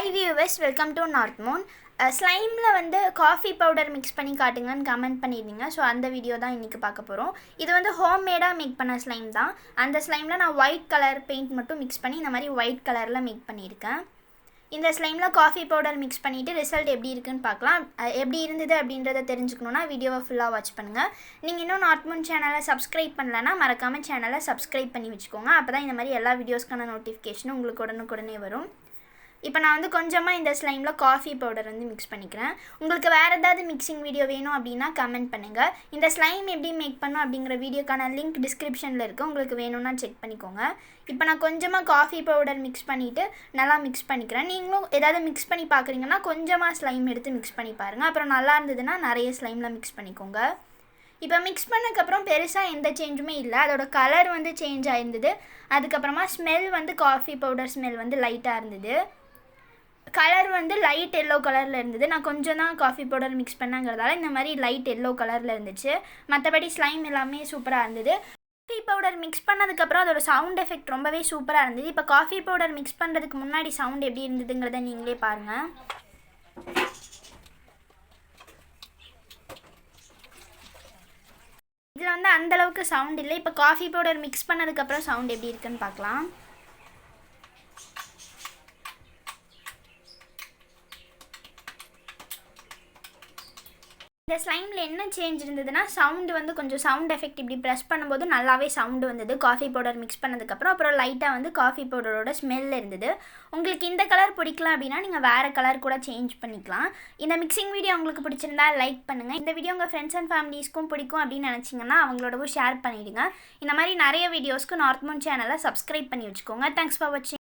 Hi viewers, welcome to North Moon. ஸ்லைமில் வந்து coffee powder mix பண்ணி காட்டுங்கன்னு comment பண்ணியிருந்தீங்க. So அந்த வீடியோ தான் இன்றைக்கி பார்க்க போகிறோம். இது வந்து ஹோம்மேடாக மேக் பண்ண ஸ்லைம் தான். அந்த ஸ்லைமில் நான் ஒயிட் கலர் பெயிண்ட் மட்டும் மிக்ஸ் பண்ணி இந்த மாதிரி ஒயிட் கலரில் மேக் பண்ணியிருக்கேன். இந்த ஸ்லைமில் காஃபி பவுடர் மிக்ஸ் பண்ணிவிட்டு ரிசல்ட் எப்படி இருக்குன்னு பார்க்கலாம். எப்படி இருந்தது அப்படின்றத தெரிஞ்சுக்கணுன்னா வீடியோவை ஃபுல்லாக வாட்ச் பண்ணுங்கள். நீங்கள் இன்னும் நார்த் மூன் சேனலை சப்ஸ்கிரைப் பண்ணலன்னா மறக்காமல் சேனலை சப்ஸ்கிரைப் பண்ணி வச்சுக்கோங்க. அப்போ தான் இந்த மாதிரி எல்லா வீடியோஸ்க்கான நோட்டிஃபிகேஷனும் உங்களுக்கு உடனுக்குடனே வரும். இப்போ நான் வந்து கொஞ்சமாக இந்த ஸ்லைமில் காஃபி பவுடர் வந்து மிக்ஸ் பண்ணிக்கிறேன். உங்களுக்கு வேறு ஏதாவது மிக்சிங் வீடியோ வேணும் அப்படின்னா கமெண்ட் பண்ணுங்கள். இந்த ஸ்லைம் எப்படி மேக் பண்ணணும் அப்படிங்கிற வீடியோக்கான லிங்க் டிஸ்கிரிப்ஷனில் இருக்குது. உங்களுக்கு வேணும்னா செக் பண்ணிக்கோங்க. இப்போ நான் கொஞ்சமாக காஃபி பவுடர் மிக்ஸ் பண்ணிவிட்டு நல்லா மிக்ஸ் பண்ணிக்கிறேன். நீங்களும் ஏதாவது மிக்ஸ் பண்ணி பார்க்குறீங்கன்னா கொஞ்சமாக ஸ்லைம் எடுத்து மிக்ஸ் பண்ணி பாருங்கள். அப்புறம் நல்லா இருந்ததுன்னா நிறைய ஸ்லைமில் மிக்ஸ் பண்ணிக்கோங்க. இப்போ மிக்ஸ் பண்ணதுக்கப்புறம் பெருசாக எந்த சேஞ்சுமே இல்லை. அதோட கலர் வந்து சேஞ்ச் ஆகிருந்தது. அதுக்கப்புறமா ஸ்மெல் வந்து காஃபி பவுடர் ஸ்மெல் வந்து லைட்டாக இருந்தது. கலர் வந்து லைட் எல்லோ கலரில் இருந்தது. நான் கொஞ்சம் தான் காஃபி பவுடர் மிக்ஸ் பண்ணாங்கிறதால இந்த மாதிரி லைட் எல்லோ கலரில் இருந்துச்சு. மற்றபடி ஸ்லைம் எல்லாமே சூப்பராக இருந்தது. காஃபி பவுடர் மிக்ஸ் பண்ணதுக்கப்புறம் அதோட சவுண்ட் எஃபெக்ட் ரொம்பவே சூப்பராக இருந்தது. இப்போ காஃபி பவுடர் மிக்ஸ் பண்ணுறதுக்கு முன்னாடி சவுண்ட் எப்படி இருந்ததுங்கிறத நீங்களே பாருங்கள். இதில் வந்து அந்தளவுக்கு சவுண்ட் இல்லை. இப்போ காஃபி பவுடர் மிக்ஸ் பண்ணதுக்கப்புறம் சவுண்ட் எப்படி இருக்குன்னு பார்க்கலாம். இந்த ஸ்லைமில் என்ன சேஞ்ச் இருந்ததுன்னா சவுண்டு வந்து கொஞ்சம் சவுண்ட் எஃபெக்ட் இப்படி ப்ரெஸ் பண்ணும்போது நல்லாவே சவுண்டு வந்தது காஃபி பவுடர் மிக்ஸ் பண்ணதுக்கப்புறம். அப்புறம் லைட்டாக வந்து காஃபி பவுடரோட ஸ்மெல் இருந்தது. உங்களுக்கு இந்த கலர் பிடிக்கல அப்படின்னா நீங்கள் வேறு கலர் கூட சேஞ்ச் பண்ணிக்கலாம். இந்த மிக்சிங் வீடியோ உங்களுக்கு பிடிச்சிருந்தா லைக் பண்ணுங்கள். இந்த வீடியோ உங்கள் ஃப்ரெண்ட்ஸ் அண்ட் ஃபேமிலிஸ்க்கும் பிடிக்கும் அப்படின்னு நினச்சிங்கன்னா அவங்களோடவும் ஷேர் பண்ணிவிடுங்க. இந்த மாதிரி நிறைய வீடியோஸ்க்கு நார்த் மூன் சேனலை சப்ஸ்கிரைப் பண்ணி வச்சுக்கோங்க. தேங்க்ஸ் ஃபார் வாட்சிங்.